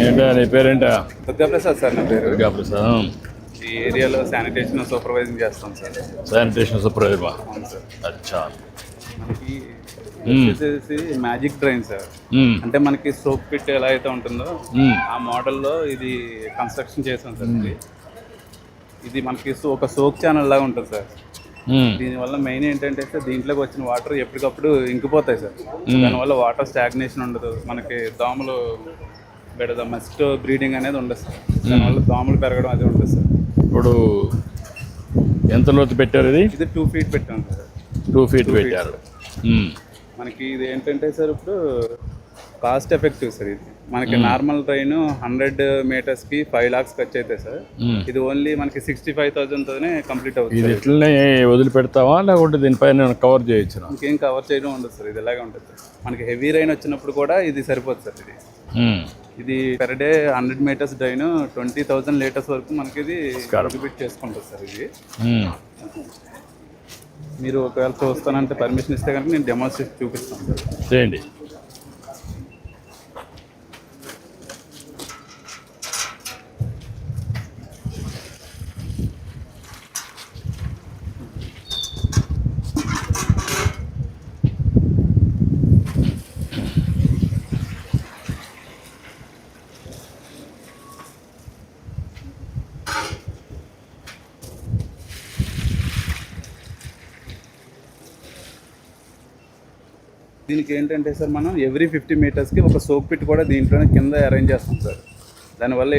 ఏంటా నీ పేరేంటా? దుర్గాప్రసాద్ సార్ నా పేరు. దుర్గాప్రసాద్. ఈ ఏరియాలో శానిటేషన్ సూపర్వైజింగ్ చేస్తాం సార్. Sanitation supervisor. అవును సార్. అచ్చా. మనకి వచ్చేసి మ్యాజిక్ డ్రైన్ సార్. అంటే మనకి సోప్ పిట్ ఎలా అయితే ఉంటుందో ఆ మోడల్లో ఇది కన్స్ట్రక్షన్ చేసాం సార్. ఇది మనకి ఒక సోక్ ఛానల్ లాగా ఉంటుంది సార్. దీనివల్ల మెయిన్ ఏంటంటే సార్, దీంట్లోకి వచ్చిన వాటర్ ఎప్పటికప్పుడు ఇంకిపోతాయి సార్. దానివల్ల వాటర్ స్టాగ్నేషన్ ఉండదు. మనకి దోమలు బెడద మస్ట్ బ్రీడింగ్ అనేది ఉండదు సార్. దానివల్ల దోమలు పెరగడం అది ఉంటుంది సార్. ఇప్పుడు ఎంత లోతు పెట్టారు? ఇది 2 feet పెట్టాం సార్. 2 feet పెట్టారు. మనకి ఇది ఏంటంటే సార్, ఇప్పుడు కాస్ట్ ఎఫెక్టివ్ సార్. ఇది మనకి నార్మల్ ట్రైన్ 100 meters-కి 5 lakhs ఖర్చు అవుతాయి సార్. ఇది ఓన్లీ మనకి 65,000తోనే కంప్లీట్ అవుతుంది. ఇది ఇట్లనే వదిలిపెడతావా లేకుంటే దీనిపైన కవర్ చేయొచ్చు? ఇంకేం కవర్ చేయడం ఉండదు సార్. ఇది ఎలాగే ఉంటుంది సార్. మనకి హెవీ రైన్ వచ్చినప్పుడు కూడా ఇది సరిపోతుంది సార్. ఇది per day 100 meters drain 20,000 liters వరకు మనకి ఇది కాంట్రిబ్యూట్ చేసుకుంటుంది సార్. ఇది మీరు ఒకవేళ చూస్తానంటే పర్మిషన్ ఇస్తే కనుక నేను డెమోన్స్ట్రేట్ చూపిస్తాను సార్. చేయండి. దీనికి ఏంటంటే సార్, మనం ఎవ్రీ 50 meters-కి ఒక సోక్ పిట్ కూడా దీంట్లోనే కింద అరేంజ్ చేస్తాం సార్. దానివల్ల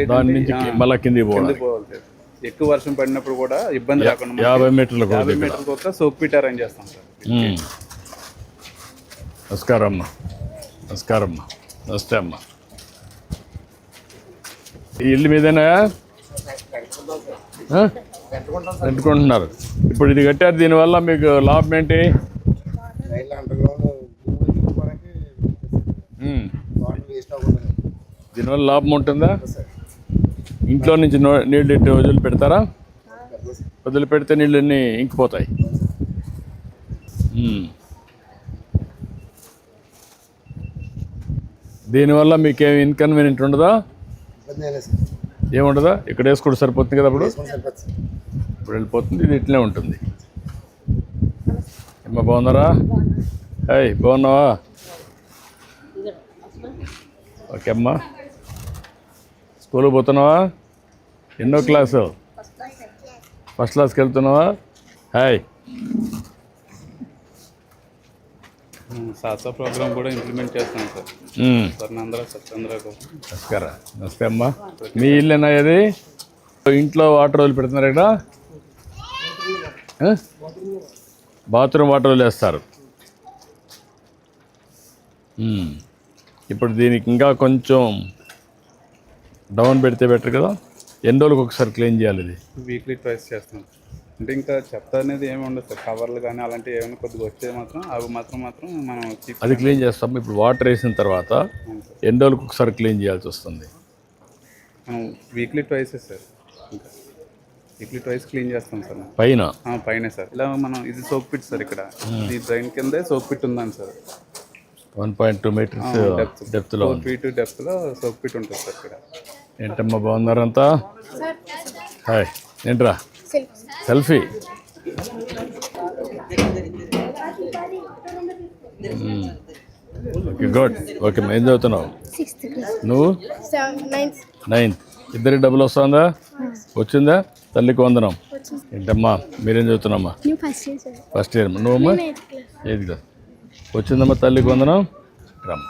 మళ్ళీ కిందికి పోవాలి సార్. ఎక్కువ వర్షం పడినప్పుడు కూడా ఇబ్బంది రాకుండా 50 meterలకు ఒక సోక్ పిట్ అరేంజ్ చేస్తాం సార్. నమస్కారం అమ్మా. నమస్కారం అమ్మా. నమస్తే అమ్మా. ఈ ఇల్లు మీదేనా పెట్టుకుంటున్నారు? ఇప్పుడు ఇది కట్టారు, దీనివల్ల మీకు లాభం ఏంటి? దీనివల్ల లాభం ఉంటుందా? ఇంట్లో నుంచి నీళ్ళు ఇట్టు వదిలి పెడతారా? వదిలిపెడితే నీళ్ళన్నీ ఇంకిపోతాయి. దీనివల్ల మీకేమి ఇన్కన్వీనియంట్ ఉండదా? ఏముండదా? ఇక్కడ వేసుకోవడం సరిపోతుంది కదా. ఇప్పుడు వెళ్ళిపోతుంది. ఇది ఇట్లనే ఉంటుంది. అమ్మ బాగున్నారా? హాయ్, బాగున్నావా? ఓకే అమ్మా. స్కూల్కి పోతున్నావా? ఎన్నో క్లాసు? ఫస్ట్ క్లాస్కి వెళ్తున్నావా? హాయ్. సాసా ప్రోగ్రామ్ కూడా ఇంప్లిమెంట్ చేస్తాం సార్. స్వర్ణాంధ్ర సత్యాంధ్రకు. నమస్కారం. నమస్తే అమ్మా. మీ ఇల్లేనా ఇది? ఇంట్లో వాటర్ వదిలి పెడుతున్నారు ఇక్కడ? బాత్రూమ్ వాటర్ వదిలేస్తారు. ఇప్పుడు దీనికి ఇంకా కొంచెం డౌన్ పెడితే బెటర్ కదా. ఎన్ని రోజులకు ఒకసారి క్లీన్ చేయాలి? ఇది వీక్లీ ట్వైస్ చేస్తాం. అంటే ఇంకా చెత్త అనేది ఏమి ఉండదు సార్. కవర్లు కానీ అలాంటివి ఏమైనా కొద్దిగా వచ్చేది మాత్రం అవి మాత్రం మనం అది క్లీన్ చేస్తాం. ఇప్పుడు వాటర్ వేసిన తర్వాత ఎన్ని రోజులకు ఒకసారి క్లీన్ చేయాల్సి వస్తుంది? మనం వీక్లీ ట్వైస్ సార్. ఇంకా వీక్లీ ట్వైస్ క్లీన్ చేస్తాం సార్. పైన సార్ ఇలా మనం ఇది సోక్ పిట్ సార్. ఇక్కడ ఈ డ్రైన్ కిందే సోక్ పిట్ ఉందని సార్. 1.2 meters డెప్త్లో 4 feet డెప్త్లో సోక్ పిట్ ఉంటుంది సార్ ఇక్కడ. ఏంటమ్మా బాగున్నారంతా? హాయ్. ఏంట్రా సెల్ఫీ? Okay, good. ఓకే, ఏం చదువుతున్నావు నువ్వు? 9th. ఇద్దరికి డబ్బులు వస్తుందా? వచ్చిందా? తల్లికి వందనం. ఏంటమ్మా మీరేం చదువుతున్నామ్మా? First year. నువ్వమ్మా? 8th class. వచ్చిందమ్మా తల్లికి వందనం. రమ్మ.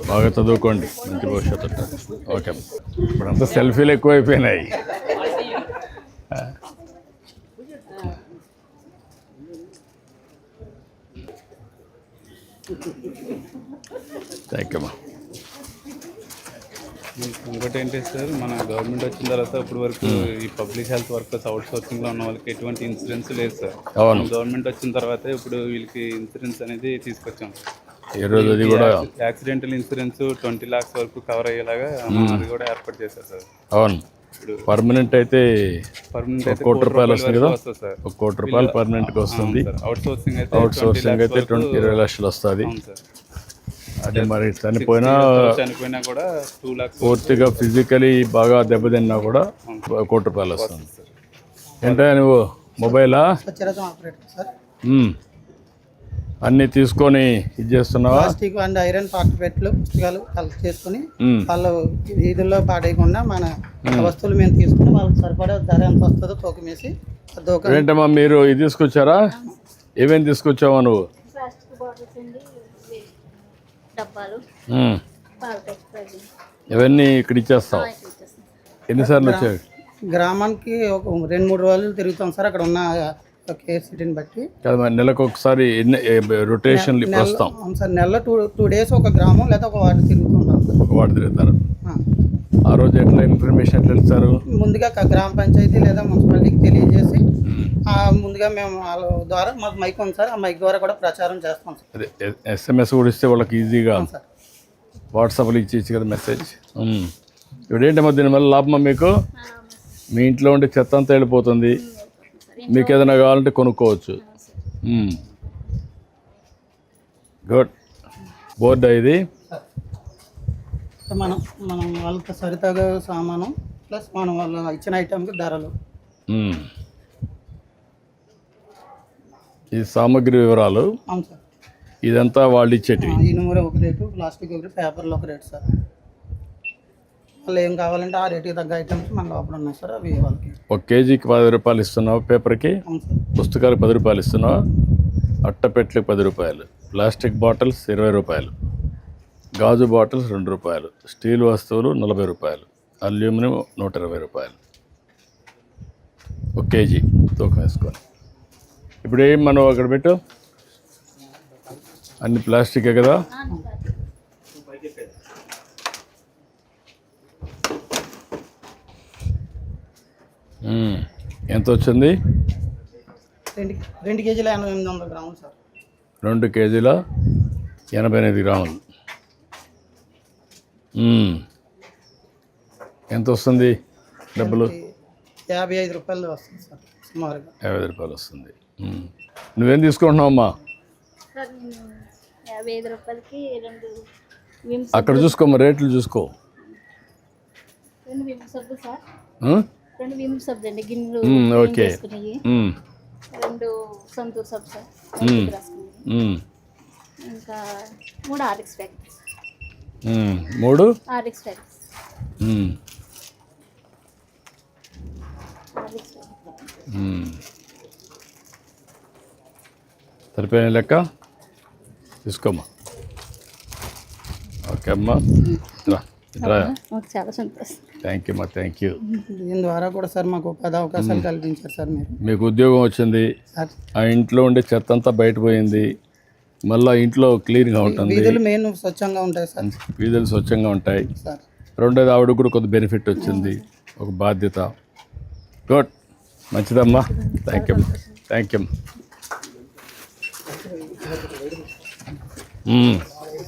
బాగా చదువుకోండి, మంచి భవిష్యత్తు ఉంటుంది. ఓకే. ఇప్పుడంతా సెల్ఫీలు ఎక్కువైపోయినాయి. థ్యాంక్ యూ అమ్మా. ఇంకోటి ఏంటి సార్, మన గవర్నమెంట్ వచ్చిన తర్వాత ఇప్పటి వరకు ఈ పబ్లిక్ హెల్త్ వర్కర్స్ అవుట్ సోర్సింగ్లో ఉన్న వాళ్ళకి ఎటువంటి ఇన్సూరెన్స్ లేదు సార్. గవర్నమెంట్ వచ్చిన తర్వాత ఇప్పుడు వీళ్ళకి ఇన్సూరెన్స్ అనేది తీసుకొచ్చాం. ఈ రోజు అది కూడా యాక్సిడెంటల్ ఇన్సూరెన్స్ 20 lakhs వరకు కవర్ అయ్యేలాగా అది కూడా ఏర్పాటు చేశారు సార్. అవును. పర్మనెంట్ అయితే పర్మనెంట్ ఒక అయితే కోటి రూపాయలు వస్తుంది కదా, వస్తుంది సార్. 1 కోటి రూపాయలు పర్మనెంట్గా వస్తుంది. అవుట్ సోర్సింగ్ అయితే అవుట్ సోర్సింగ్ అయితే 20 లక్షలు వస్తుంది. అవును సార్. అది మరి చనిపోయినా చనిపోయినా కూడా 2 lakhs పూర్తిగా ఫిజికలీ బాగా దెబ్బతిన్నా కూడా 1 కోటి రూపాయలు వస్తుంది. ఏంటో నువ్వు మొబైలా అన్నీ తీసుకొని ఇది చేస్తున్నావా? ప్లాస్టిక్ అండ్ ఐరన్ పాకెట్లు పుస్తకాలు కలెక్ట్ చేసుకుని వాళ్ళు వీధుల్లో పాడేయకుండా మన వస్తువులు మేము తీసుకుని వాళ్ళకి సరిపడే ధర ఎంత వస్తుందో తూకం వేసి ఏంటమ్మా మీరు ఇది తీసుకొచ్చారా? ఏమేమి తీసుకొచ్చావా నువ్వు? ఇవన్నీ ఇక్కడ ఇచ్చేస్తావు. ఎన్నిసార్లు వచ్చాయి? గ్రామానికి ఒక 2-3 రోజులు తిరుగుతాం సార్. అక్కడ ఉన్న కేసీటీని బట్టి నెలకు ఒకసారి రొటేషన్ వస్తాం సార్. నెలలో 2 days ఒక గ్రామం లేదా ఒక వార్డు తిరుగుతుంటాం సార్. ఒక వార్డు తిరుగుతారు. ఆ రోజు ఎట్లా ఇన్ఫర్మేషన్ ఎట్లా ఇస్తారు? ముందుగా గ్రామ పంచాయతీ లేదా మున్సిపాలిటీకి తెలియజేసి ముందుగా మేము వాళ్ళ ద్వారా మాకు మైక్ ఉంది సార్. ఆ మైక్ ద్వారా కూడా ప్రచారం చేస్తాం సార్. అదే SMS కూడా ఇస్తే వాళ్ళకి ఈజీగా సార్ వాట్సాప్లో ఇచ్చి కదా మెసేజ్. ఇప్పుడు ఏంటమ్మా దీనివల్ల లాభమా మీకు? మీ ఇంట్లో ఉండే చెత్త అంతా వెళ్ళిపోతుంది. మీకు ఏదైనా కావాలంటే కొనుక్కోవచ్చు. గుడ్. బోర్డా ఇది? మనం వాళ్ళకి సరితగా సామాను ప్లస్ మనం వాళ్ళ ఇచ్చిన ఐటమ్కి ధరలు. ఈ సామాగ్రి వివరాలు. అవును సార్. ఇదంతా వాళ్ళు ఇచ్చేటివి. ఇనుముర ఒక రేటు, ప్లాస్టిక్ ఒక రేటు, పేపర్లో ఒక రేటు సార్. వాళ్ళు ఏం కావాలంటే ఆ రేటుకి తగ్గ ఐటమ్స్ మన లోపల ఉన్నాయి సార్. అవి వాళ్ళకి 1 kgకి 10 రూపాయలు ఇస్తున్నావు పేపర్కి. అవును సార్. పుస్తకాలకు 10 రూపాయలు ఇస్తున్నావు. అట్టపెట్లకు 10 రూపాయలు. ప్లాస్టిక్ బాటిల్స్ 20 రూపాయలు. గాజు బాటిల్స్ 2 రూపాయలు. స్టీల్ వస్తువులు 40 రూపాయలు. అల్యూమినియం 120 రూపాయలు. 1 kg తూకం వేసుకొని. ఇప్పుడు ఏం మనం అక్కడ పెట్టు? అన్ని ప్లాస్టికే కదా? ఎంత వచ్చింది? 2 kg 800 గ్రాములు సార్. 2 kg 88 గ్రాములు. ఎంత వస్తుంది డబ్బులు? 55 రూపాయలు వస్తుంది సార్ సుమారుగా. 55 రూపాయలు వస్తుంది. నువ్వేం తీసుకుంటున్నావమ్మా? 55 రూపాయలకి 2 అక్కడ చూసుకోమ్మా, రేట్లు చూసుకో. 2 విమ్ సబ్బు సార్. 2 విమ్ సబ్బు అండి, గిన్నెలు ఓకే. 2 సంతూర్ సబ్బు సార్. ఇంకా 3 RX ప్యాకెట్స్. 3 RX packets. సరిపోయిన లెక్క తీసుకోమ్మా. ఓకే అమ్మా, చాలా సంతోషం. థ్యాంక్ యూ అమ్మా, థ్యాంక్ యూ. దీని ద్వారా కూడా సార్ మాకు ఉపాధి అవకాశాలు కల్పించారు సార్ మీరు. మీకు ఉద్యోగం వచ్చింది. ఆ ఇంట్లో ఉండే చెత్త అంతా బయటపోయింది. మళ్ళీ ఇంట్లో క్లీన్గా ఉంటుంది. వీధులు మెయిన్ స్వచ్ఛంగా ఉంటాయి సార్. వీధులు స్వచ్ఛంగా ఉంటాయి సార్. రెండోది ఆవిడకు కూడా కొంత బెనిఫిట్ వచ్చింది, ఒక బాధ్యత. గుడ్, మంచిదమ్మా. Thank you, thank you.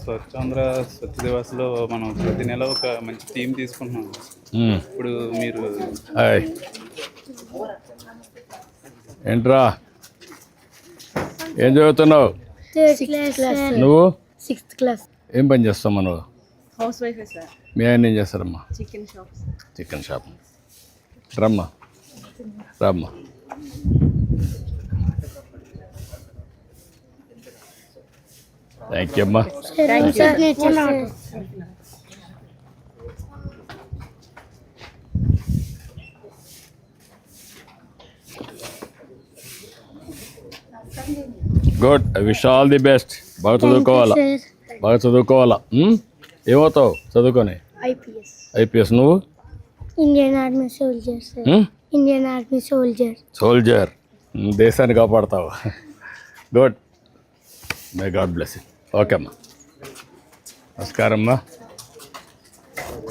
Swachhandhra Swachh దివాస్లో మనం ప్రతి నెల ఒక మంచి థీమ్ తీసుకుంటున్నాం. ఇప్పుడు మీరు హాయ్ ఏంట్రా, ఏం చదువుతున్నావు నువ్వు? 6th class. ఏం పని చేస్తావు నువ్వు? House wife sir. మీ ఆయన ఏం చేస్తారమ్మా? Chicken shop. Chicken shop. రమ్మా రమ్మా. థ్యాంక్ యూ అమ్మా. Good, I wish all the best. బాగా చదువుకోవాలా, బాగా చదువుకోవాలా. ఏమవుతావు చదువుకొని? ఐపీఎస్. నువ్వు? Indian army soldier sir. Indian army soldier. Soldier, దేశాన్ని కాపాడతావు. Good, may God bless you. Okay అమ్మా. నమస్కారం అమ్మా.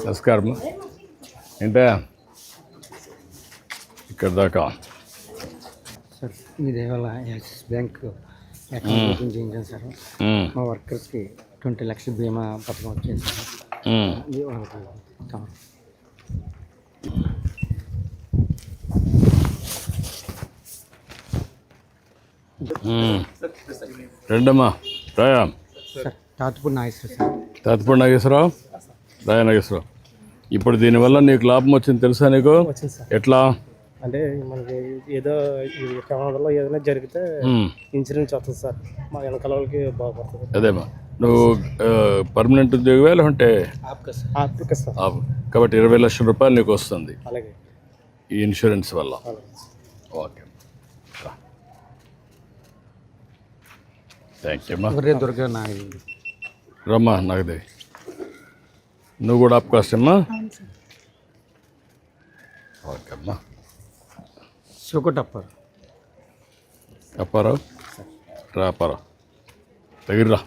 నమస్కారం అమ్మా. ఏంటా ఇక్కడ దాకా? సార్ మీది ఇవాళ యాక్సిస్ బ్యాంక్ అకౌంట్ ఓపెన్ చేయించాం సార్. మా వర్కర్స్కి 20 లక్షల బీమా పథకం వచ్చింది సార్. రెండమ్మా రాయా సార్ తాతుపూడి నాగేశ్వర సార్. తాతపూడి నాగేశ్వరరావు, రాయా నాగేశ్వరరావు. ఇప్పుడు దీనివల్ల నీకు లాభం వచ్చింది తెలుసా నీకు? వచ్చింది సార్. ఎట్లా? అంటే మనకి ఏదో ఈ ప్రమాదంలో ఏదైనా జరిగితే ఇన్సూరెన్స్ వస్తుంది సార్, మా వెనకాల వాళ్ళకి బాగుపడుతుంది. అదేమ్మా, నువ్వు పర్మనెంట్ ఉద్యోగమే లేకుంటే ఓకే సార్. కాబట్టి 20 లక్షల రూపాయలు నీకు వస్తుంది అలాగే ఈ ఇన్సూరెన్స్ వల్ల. ఓకే, థ్యాంక్ యూ అమ్మా. ఒరే దుర్గా నాగేశ్వర. రమ్మా నాగదేవి, నువ్వు కూడా ఆపుకోవచ్చమ్మా. ఓకే అమ్మా. సుకటప్పర్. అప్పారావు రా, అప్పారావు దగ్గర.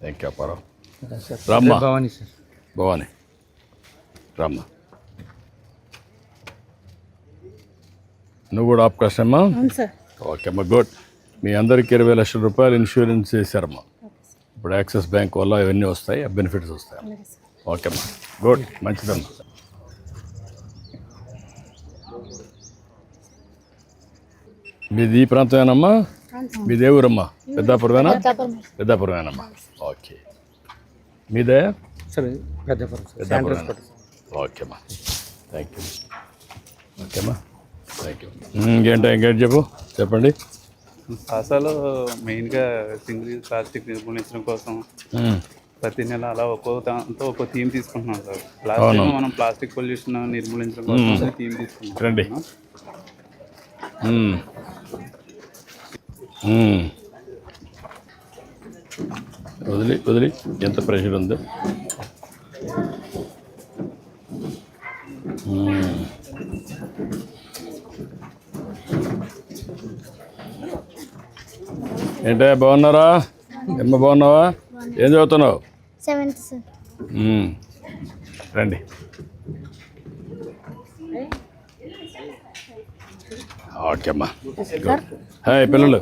Thank you Apparao. రామ్మా భవానీ సార్. భవానీ రామ్మా, నువ్వు కూడా ఆపుకోవచ్చమ్మా. ఓకే అమ్మా, గుడ్. మీ అందరికీ 20 లక్షల రూపాయలు ఇన్సూరెన్స్ చేశారమ్మా. ఇప్పుడు యాక్సిస్ బ్యాంక్ వల్ల ఇవన్నీ వస్తాయి, బెనిఫిట్స్ వస్తాయి. ఓకే అమ్మా, గుడ్, మంచిదమ్మా. మీది ఈ ప్రాంతమేనమ్మా? మీది ఏ ఊరమ్మా? పెద్దాపురమేనా? పెద్దాపురమేనమ్మా. ఓకే, మీదే సార్ పెద్దపురం సార్. పెద్దాపురమేనా? ఓకే అమ్మా, థ్యాంక్ యూ. ఓకే అమ్మా, థ్యాంక్ యూ. ఇంకేంటి చెప్పు, చెప్పండి. అసలు మెయిన్గా సింగిల్ యూజ్ ప్లాస్టిక్ నిర్మూలించడం కోసం ప్రతి నెల అలా ఒక్కో దాంతో ఒక్కో థీమ్ తీసుకుంటున్నాం సార్. లాస్ట్ టైం మనం ప్లాస్టిక్ పొల్యూషన్ నిర్మూలించడం కోసం థీమ్ తీసుకున్నాం. రండి. వదిలి వదిలి ఎంత ప్రెషర్ ఉందో. ఏంటా, బాగున్నారా? ఎమ్మ బాగున్నావా? ఏం చదువుతున్నావు? 7th sir. రండి. ఓకే అమ్మా, హాయ్ పిల్లలు.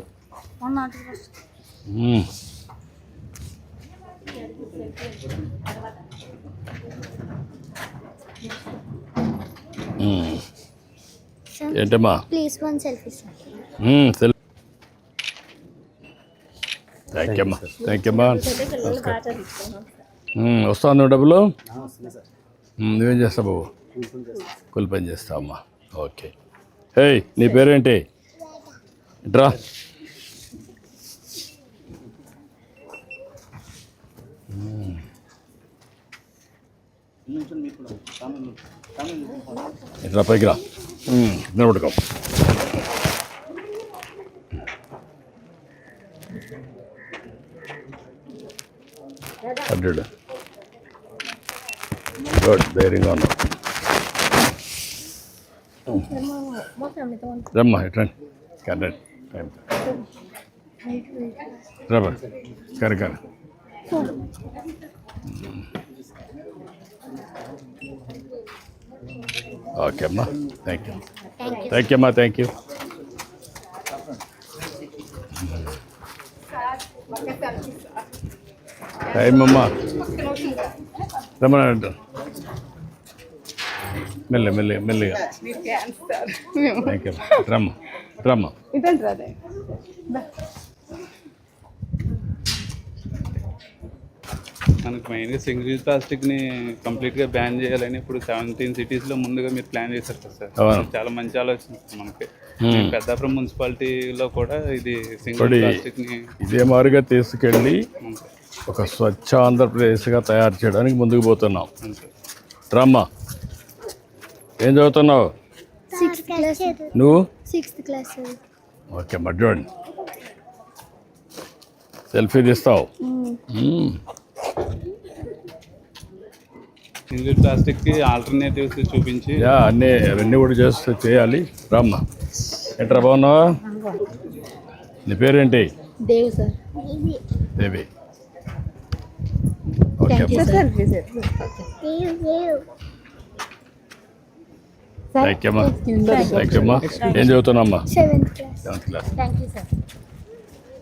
ఏంటమ్మా? Please 1 selfie sir. Thank you అమ్మా, థ్యాంక్ యూ అమ్మా. వస్తాను డబ్బులు. నువ్వేం చేస్తావు బాబు? కూలి పని చేస్తావు అమ్మా. ఓకే. హే, నీ పేరేంటి? డ్రా. ఇట్లా పైకి రా, నిలబడుకో. అడ్డు గుడ్, ధైర్యంగా ఉన్నావు. రమ్మా, ఇట్రండి. రండి, రమ్మా, కరె కరె. ఓకే అమ్మా, థ్యాంక్ యూ. థ్యాంక్ యూ అమ్మా, థ్యాంక్ యూ. టైం అమ్మా, రమ్మన్నా. మెల్లిగా. Thank you. రమ్మ. మనకు మెయిన్గా సింగిల్ యూజ్ ప్లాస్టిక్ని కంప్లీట్గా బ్యాన్ చేయాలని ఇప్పుడు 17 సిటీస్లో ముందుగా మీరు ప్లాన్ చేశారు కదా సార్. చాలా మంచి ఆలోచన మనకి. పెద్దాపురం మున్సిపాలిటీలో కూడా ఇది సింగిల్ ప్లాస్టిక్ని ఇదే మాదిరిగా తీసుకెళ్ళి ఒక స్వచ్ఛ ఆంధ్రప్రదేశ్గా తయారు చేయడానికి ముందుకు పోతున్నాం. రామ్మా, ఏం చదువుతున్నావు? 6th class. నువ్వు? 6th class. ఓకే అమ్మా, చూడండి. సెల్ఫీ తీస్తావు? సింగిల్ ప్లాస్టిక్కి ఆల్టర్నేటివ్స్ చూపించి అవన్నీ కూడా చేయాలి. రామ్మా, ఎట్రా, బాగున్నావా? నీ పేరేంటి? దేవ్ సార్. దేవి. ఓకే అమ్మా, థ్యాంక్ యూ అమ్మా, థ్యాంక్ యూ అమ్మా. ఏం చదువుతున్నామ్మా? 7th class. 7th class. Thank you sir.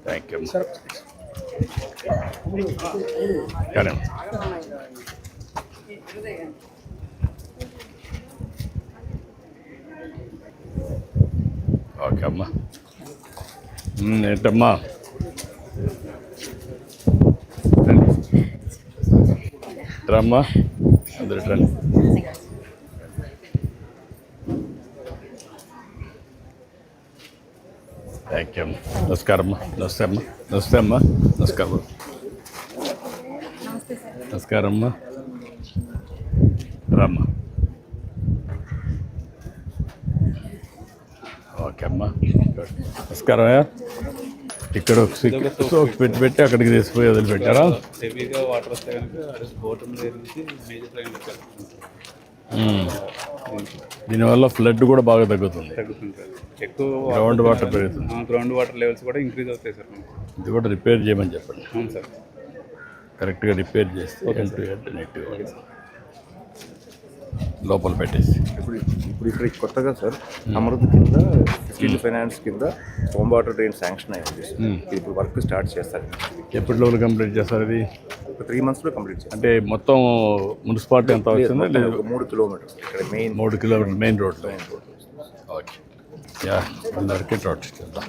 Thank you అమ్మా. కానీ ఓకే. ఓకే అమ్మా. ఏంటమ్మా రమ్మా, అందరు రండి. థ్యాంక్ యూ అమ్మా. నమస్కారం అమ్మా. నమస్తే అమ్మా. నమస్తే అమ్మా. నమస్కారం. నమస్కారం అమ్మా. రమ్మా. ఓకే అమ్మా. నమస్కారం. ఇక్కడ సోప్ పెట్టి అక్కడికి తీసిపోయి వదిలిపెట్టారా? హెవీగా వాటర్ వస్తే కనుక బోటం నుంచి మేజర్ లైన్ దీనివల్ల ఫ్లడ్ కూడా బాగా తగ్గుతుంది. తగ్గుతుంది సార్. ఎక్కువ గ్రౌండ్ వాటర్ పెరుగుతుంది. గ్రౌండ్ వాటర్ లెవెల్స్ కూడా ఇంక్రీజ్ అవుతాయి సార్. ఇది కూడా రిపేర్ చేయమని చెప్పండి. అవును సార్. కరెక్ట్గా రిపేర్ చేస్తే నెట్గా లోపల పెట్టేసి. ఇప్పుడు ఇక్కడ కొత్తగా సార్ అమృత్ కింద స్టీల్ ఫైనాన్స్ కింద హోమ్ వాటర్ డ్రైన్ శాంక్షన్ అయ్యింది. ఇప్పుడు వర్క్ స్టార్ట్ చేస్తారు. ఎప్పటి లోపల కంప్లీట్ చేస్తారు ఇది? 3 months లో కంప్లీట్ చేస్తారు. అంటే మొత్తం మున్సిపాలిటీ ఎంత వచ్చిందా? లేదు, 3 kilometers ఇక్కడ మెయిన్ 3 కిలోమీటర్ మెయిన్ రోడ్లో. ఓకే, యా, అందరికీ రోడ్ చేద్దాం.